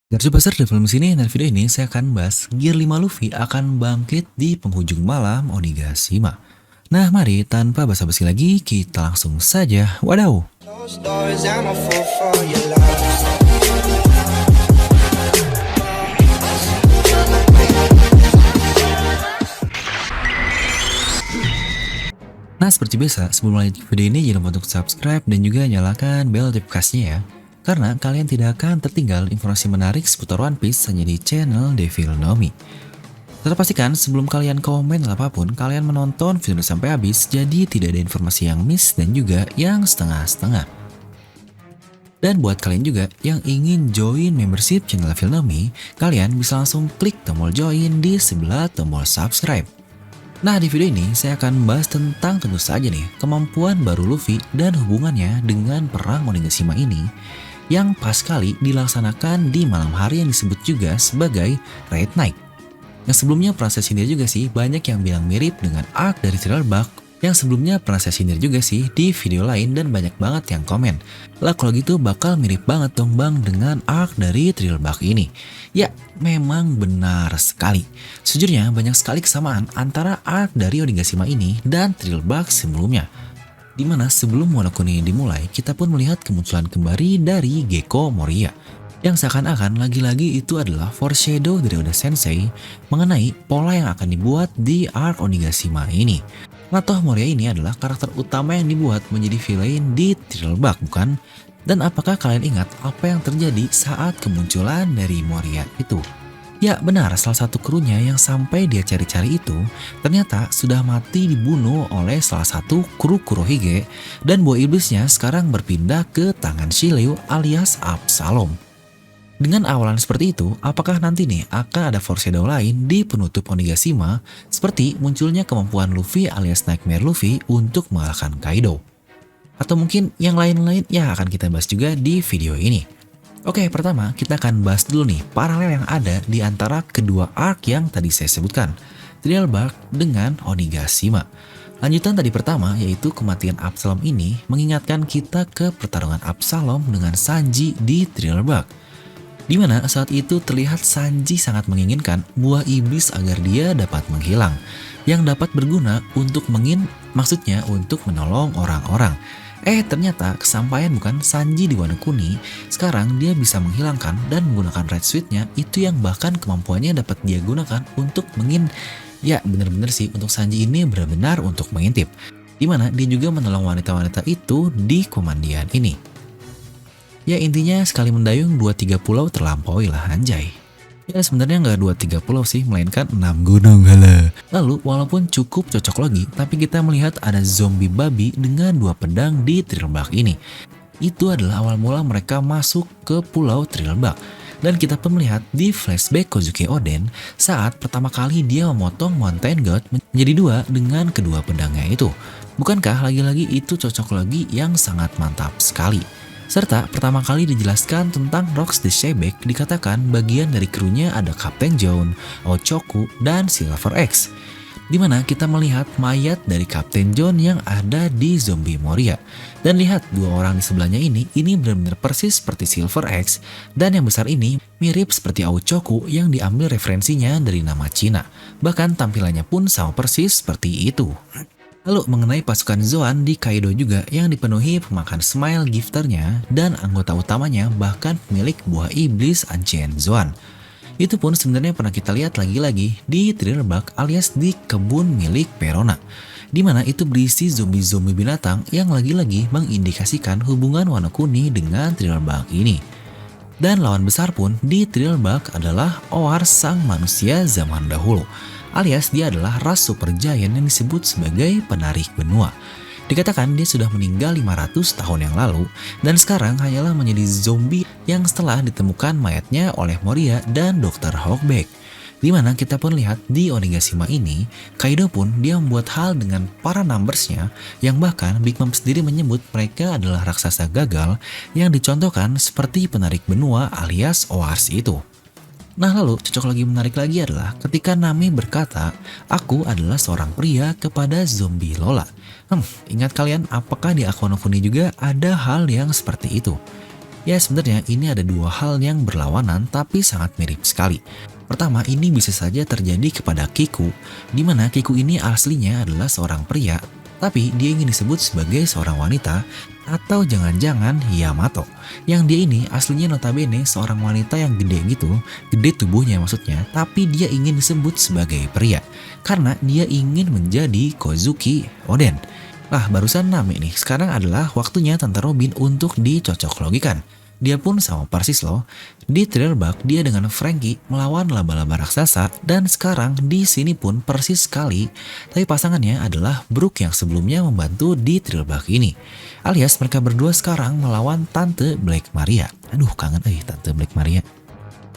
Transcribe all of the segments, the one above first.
Garcu Pasar di film sini dan video ini saya akan bahas Gear 5 Luffy akan bangkit di penghujung malam Onigashima. Nah mari tanpa basa-basi lagi kita langsung saja wadaw. Those doors, I'm a fool for your love. Nah seperti biasa sebelum lanjut video ini jangan lupa untuk subscribe dan juga nyalakan bel notifikasinya ya. Karena kalian tidak akan tertinggal informasi menarik seputar One Piece hanya di channel Devil Nomi. Tetap pastikan sebelum kalian komen apapun, kalian menonton video sampai habis, jadi tidak ada informasi yang miss dan juga yang setengah-setengah. Dan buat kalian juga yang ingin join membership channel Devil Nomi, kalian bisa langsung klik tombol join di sebelah tombol subscribe. Nah di video ini saya akan membahas tentang tentu saja nih kemampuan baru Luffy dan hubungannya dengan perang Onigashima ini yang pas kali dilaksanakan di malam hari yang disebut juga sebagai Red Night. Yang sebelumnya pernah saya sindir juga sih, banyak yang bilang mirip dengan arc dari Thriller Bark yang sebelumnya pernah saya sindir juga sih di video lain dan banyak banget yang komen. Lah kalau gitu bakal mirip banget dong bang dengan arc dari Thriller Bark ini. Ya memang benar sekali. Sejujurnya banyak sekali kesamaan antara arc dari Onigashima ini dan Thriller Bark sebelumnya. Dimana sebelum Wano Kuni dimulai, kita pun melihat kemunculan kembali dari Gecko Moria. Yang seakan-akan lagi-lagi itu adalah foreshadow dari Oda Sensei mengenai pola yang akan dibuat di arc Onigashima ini. Toh Moria ini adalah karakter utama yang dibuat menjadi villain di Thriller Bark, bukan? Dan apakah kalian ingat apa yang terjadi saat kemunculan dari Moria itu? Ya benar, salah satu krunya yang sampai dia cari-cari itu ternyata sudah mati dibunuh oleh salah satu kru Kurohige dan buah iblisnya sekarang berpindah ke tangan Shiryu alias Absalom. Dengan awalan seperti itu, apakah nanti nih akan ada foreshadow lain di penutup Onigashima seperti munculnya kemampuan Luffy alias Nightmare Luffy untuk mengalahkan Kaido? Atau mungkin yang lain-lain ya akan kita bahas juga di video ini. Oke, pertama kita akan bahas dulu nih paralel yang ada di antara kedua arc yang tadi saya sebutkan, Thriller Bark dengan Onigashima. Lanjutan tadi pertama yaitu kematian Absalom ini mengingatkan kita ke pertarungan Absalom dengan Sanji di Thriller Bark. Dimana saat itu terlihat Sanji sangat menginginkan buah iblis agar dia dapat menghilang, yang dapat berguna untuk maksudnya untuk menolong orang-orang. Ternyata kesampaian bukan Sanji di Wano Kuni, sekarang dia bisa menghilangkan dan menggunakan Red Suit-nya itu yang bahkan kemampuannya dapat dia gunakan untuk ya bener-bener sih untuk Sanji ini benar-benar untuk mengintip. Dimana dia juga menolong wanita-wanita itu di komandian ini. Ya intinya sekali mendayung 2-3 pulau terlampaui lah anjay. Ya sebenarnya nggak 2-3 pulau sih, melainkan 6 gunung hala. Lalu walaupun cukup cocok logi, tapi kita melihat ada zombie babi dengan 2 pedang di Thriller Bark ini. Itu adalah awal mula mereka masuk ke pulau Thriller Bark. Dan kita pun melihat di flashback Kozuki Oden saat pertama kali dia memotong Mountain God menjadi 2 dengan kedua pedangnya itu. Bukankah lagi-lagi itu cocok logi yang sangat mantap sekali? Serta pertama kali dijelaskan tentang Rocks the Shebek dikatakan bagian dari krunya ada Kapten John, Ochoku, dan Silver X. Dimana kita melihat mayat dari Kapten John yang ada di zombie Moria. Dan lihat dua orang di sebelahnya ini benar-benar persis seperti Silver X. Dan yang besar ini mirip seperti Ochoku yang diambil referensinya dari nama Cina. Bahkan tampilannya pun sama persis seperti itu. Lalu mengenai pasukan Zoan di Kaido juga yang dipenuhi pemakan Smile Gifternya dan anggota utamanya bahkan pemilik buah iblis Ancient Zoan. Itu pun sebenarnya pernah kita lihat lagi-lagi di Thriller Bark alias di kebun milik Perona. Dimana itu berisi zombie-zombie binatang yang lagi-lagi mengindikasikan hubungan Wano Kuni dengan Thriller Bark ini. Dan lawan besar pun di Thriller Bark adalah Oar sang manusia zaman dahulu. Alias dia adalah ras super giant yang disebut sebagai penarik benua. Dikatakan dia sudah meninggal 500 tahun yang lalu dan sekarang hanyalah menjadi zombie yang setelah ditemukan mayatnya oleh Moria dan Dr. Hawkback. Dimana kita pun lihat di Onigashima ini, Kaido pun dia membuat hal dengan para numbersnya yang bahkan Big Mom sendiri menyebut mereka adalah raksasa gagal yang dicontohkan seperti penarik benua alias Oars itu. Nah lalu cocok lagi menarik lagi adalah ketika Nami berkata, aku adalah seorang pria kepada zombie Lola. Ingat kalian apakah di Wano Kuni juga ada hal yang seperti itu? Ya sebenarnya ini ada dua hal yang berlawanan tapi sangat mirip sekali. Pertama, ini bisa saja terjadi kepada Kiku, di mana Kiku ini aslinya adalah seorang pria, tapi dia ingin disebut sebagai seorang wanita, atau jangan-jangan Yamato, yang dia ini aslinya notabene seorang wanita yang gede gitu, gede tubuhnya maksudnya, tapi dia ingin disebut sebagai pria, karena dia ingin menjadi Kozuki Oden. Lah barusan Nami nih, sekarang adalah waktunya Tante Robin untuk dicocok logikan. Dia pun sama persis loh. Di Thriller Bark dia dengan Franky melawan laba-laba raksasa dan sekarang di sini pun persis sekali. Tapi pasangannya adalah Brook yang sebelumnya membantu di Thriller Bark ini. Alias mereka berdua sekarang melawan Tante Black Maria. Aduh kangen Tante Black Maria.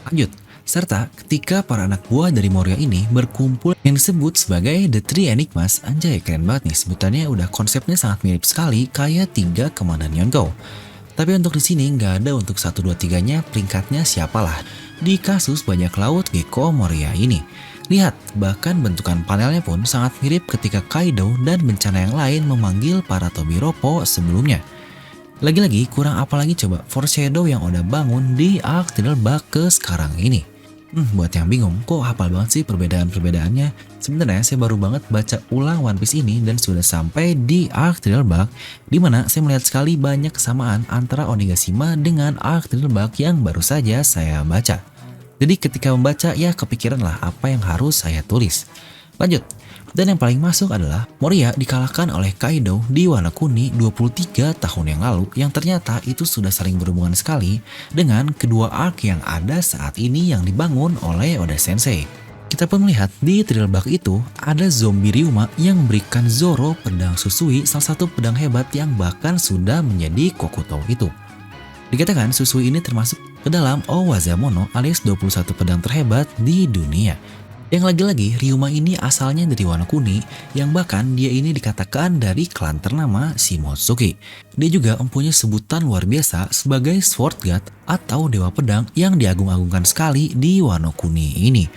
Lanjut. Serta ketika para anak buah dari Moria ini berkumpul yang disebut sebagai The Three Enigmas. Anjay keren banget nih, sebutannya udah konsepnya sangat mirip sekali kayak 3 Komandan Yonkou. Tapi untuk di sini nggak ada untuk 1, 2, 3-nya peringkatnya siapalah di kasus bajak laut Gecko Moria ini. Lihat, bahkan bentukan panelnya pun sangat mirip ketika Kaido dan bencana yang lain memanggil para Tobiropo sebelumnya. Lagi-lagi kurang apa lagi coba foreshadow yang udah bangun di arc Thriller Bark ke sekarang ini. Buat yang bingung, kok hafal banget sih perbedaan-perbedaannya? Sebenarnya saya baru banget baca ulang One Piece ini dan sudah sampai di arc Thriller Bark, di mana saya melihat sekali banyak kesamaan antara Onigashima dengan arc Thriller Bark yang baru saja saya baca. Jadi ketika membaca ya kepikiran lah apa yang harus saya tulis. Lanjut. Dan yang paling masuk adalah Moria dikalahkan oleh Kaido di Wano Kuni 23 tahun yang lalu yang ternyata itu sudah saling berhubungan sekali dengan kedua arc yang ada saat ini yang dibangun oleh Oda Sensei. Kita pun melihat di Thriller Bark itu ada zombie Ryuma yang memberikan Zoro pedang Susui, salah satu pedang hebat yang bahkan sudah menjadi Kokuto itu. Dikatakan Susui ini termasuk ke dalam Owazamono alias 21 pedang terhebat di dunia. Yang lagi-lagi Ryuma ini asalnya dari Wano Kuni yang bahkan dia ini dikatakan dari klan ternama Shimotsuki. Dia juga mempunyai sebutan luar biasa sebagai Sword God atau Dewa Pedang yang diagung-agungkan sekali di Wano Kuni ini.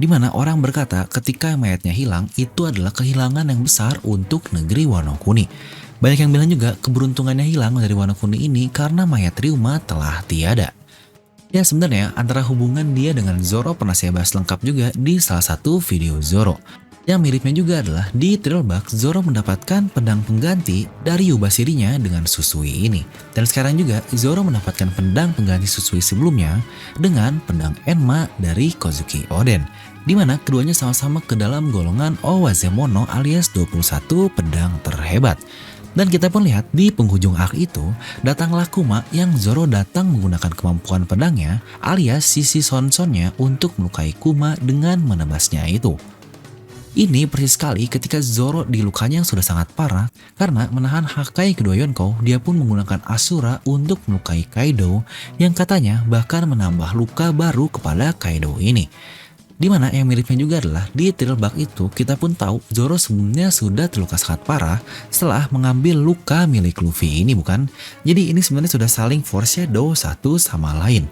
Dimana orang berkata ketika mayatnya hilang itu adalah kehilangan yang besar untuk negeri Wano Kuni. Banyak yang bilang juga keberuntungannya hilang dari Wano Kuni ini karena mayat Ryuma telah tiada. Ya sebenarnya antara hubungan dia dengan Zoro pernah saya bahas lengkap juga di salah satu video Zoro. Yang miripnya juga adalah di Thriller Bark Zoro mendapatkan pedang pengganti dari Yubashirinya dengan Susui ini. Dan sekarang juga Zoro mendapatkan pedang pengganti Susui sebelumnya dengan pedang Enma dari Kozuki Oden. Dimana keduanya sama-sama ke dalam golongan Owazamono alias 21 pedang terhebat. Dan kita pun lihat di penghujung arc itu, datanglah Kuma yang Zoro datang menggunakan kemampuan pedangnya alias sisi Sonsonnya untuk melukai Kuma dengan menebasnya itu. Ini persis sekali ketika Zoro dilukanya yang sudah sangat parah karena menahan Hakai kedua Yonkou, dia pun menggunakan Asura untuk melukai Kaido yang katanya bahkan menambah luka baru kepada Kaido ini. Dimana yang miripnya juga adalah di Thriller Bark itu kita pun tahu Zoro sebelumnya sudah terluka sangat parah setelah mengambil luka milik Luffy ini bukan? Jadi ini sebenarnya sudah saling foreshadow satu sama lain.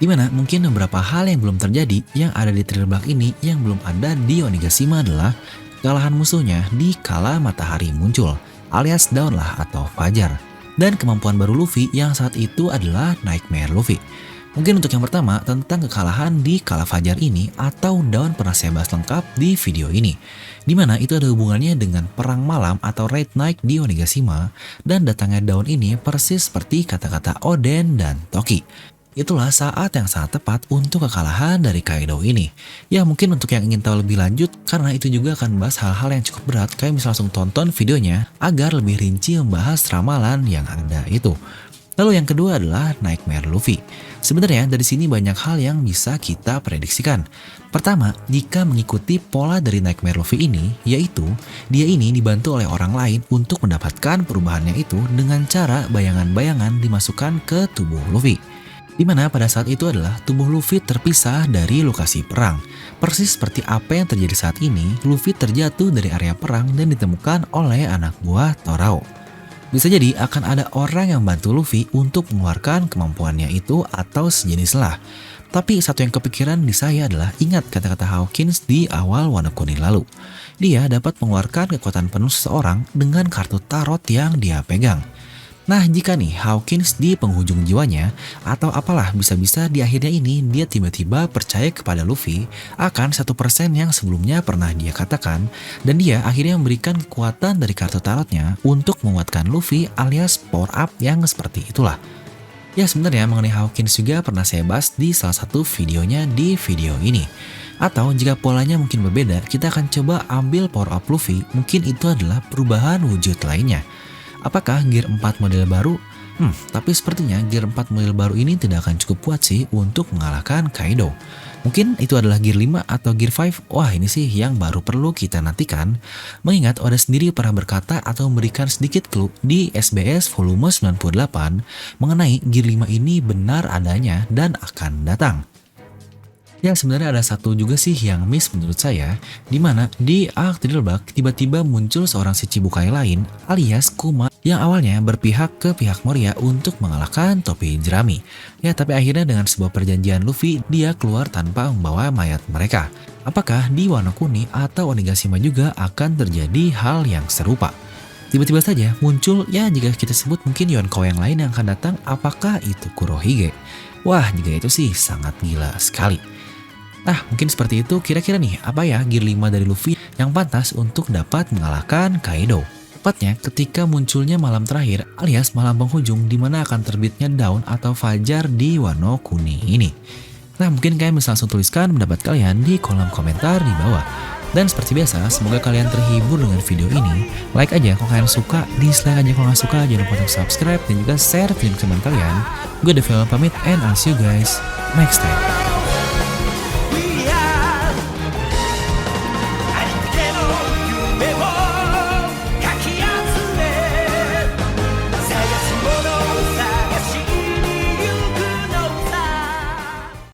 Dimana mungkin beberapa hal yang belum terjadi yang ada di Thriller Bark ini yang belum ada di Onigashima adalah kekalahan musuhnya di kala matahari muncul alias daun lah atau fajar. Dan kemampuan baru Luffy yang saat itu adalah Nightmare Luffy. Mungkin untuk yang pertama tentang kekalahan di kala fajar ini atau daun pernah saya bahas lengkap di video ini. Dimana itu ada hubungannya dengan perang malam atau Red Night di Onigashima dan datangnya daun ini persis seperti kata-kata Oden dan Toki. Itulah saat yang sangat tepat untuk kekalahan dari Kaido ini. Ya mungkin untuk yang ingin tahu lebih lanjut karena itu juga akan membahas hal-hal yang cukup berat kalian bisa langsung tonton videonya agar lebih rinci membahas ramalan yang ada itu. Lalu yang kedua adalah Nightmare Luffy. Sebenarnya dari sini banyak hal yang bisa kita prediksikan. Pertama, jika mengikuti pola dari Nightmare Luffy ini, yaitu dia ini dibantu oleh orang lain untuk mendapatkan perubahannya itu dengan cara bayangan-bayangan dimasukkan ke tubuh Luffy. Dimana pada saat itu adalah tubuh Luffy terpisah dari lokasi perang. Persis seperti apa yang terjadi saat ini, Luffy terjatuh dari area perang dan ditemukan oleh anak buah Torao. Bisa jadi akan ada orang yang bantu Luffy untuk mengeluarkan kemampuannya itu atau sejenis lah. Tapi satu yang kepikiran di saya adalah ingat kata-kata Hawkins di awal Wano Kuni lalu. Dia dapat mengeluarkan kekuatan penuh seseorang dengan kartu tarot yang dia pegang. Nah, jika nih Hawkins di penghujung jiwanya atau apalah bisa-bisa di akhirnya ini dia tiba-tiba percaya kepada Luffy akan 1% yang sebelumnya pernah dia katakan dan dia akhirnya memberikan kekuatan dari kartu tarotnya untuk menguatkan Luffy alias power up yang seperti itulah. Ya sebenarnya mengenai Hawkins juga pernah saya bahas di salah satu videonya di video ini. Atau jika polanya mungkin berbeda, kita akan coba ambil power up Luffy, mungkin itu adalah perubahan wujud lainnya. Apakah gear 4 model baru? Tapi sepertinya gear 4 model baru ini tidak akan cukup kuat sih untuk mengalahkan Kaido. Mungkin itu adalah gear 5 atau gear 5. Wah, ini sih yang baru perlu kita nantikan. Mengingat Oda sendiri pernah berkata atau memberikan sedikit clue di SBS volume 98 mengenai gear 5 ini benar adanya dan akan datang. Ya sebenarnya ada satu juga sih yang miss menurut saya, dimana di arc Thrillbark tiba-tiba muncul seorang Shichibukai lain alias Kuma yang awalnya berpihak ke pihak Moria untuk mengalahkan topi jerami. Ya tapi akhirnya dengan sebuah perjanjian Luffy dia keluar tanpa membawa mayat mereka. Apakah di Wano Kuni atau Onigashima juga akan terjadi hal yang serupa? Tiba-tiba saja muncul ya jika kita sebut mungkin Yonko yang lain yang akan datang, apakah itu Kurohige? Wah jika itu sih sangat gila sekali. Nah mungkin seperti itu kira-kira nih apa ya gear 5 dari Luffy yang pantas untuk dapat mengalahkan Kaido. Tepatnya ketika munculnya malam terakhir alias malam penghujung di mana akan terbitnya daun atau fajar di Wano Kuni ini. Nah mungkin kalian bisa langsung tuliskan pendapat kalian di kolom komentar di bawah. Dan seperti biasa semoga kalian terhibur dengan video ini. Like aja kalau kalian suka, dislike aja kalau nggak suka, jangan lupa untuk subscribe dan juga share video ke teman kalian. Gue Devil pamit and I'll see you guys next time.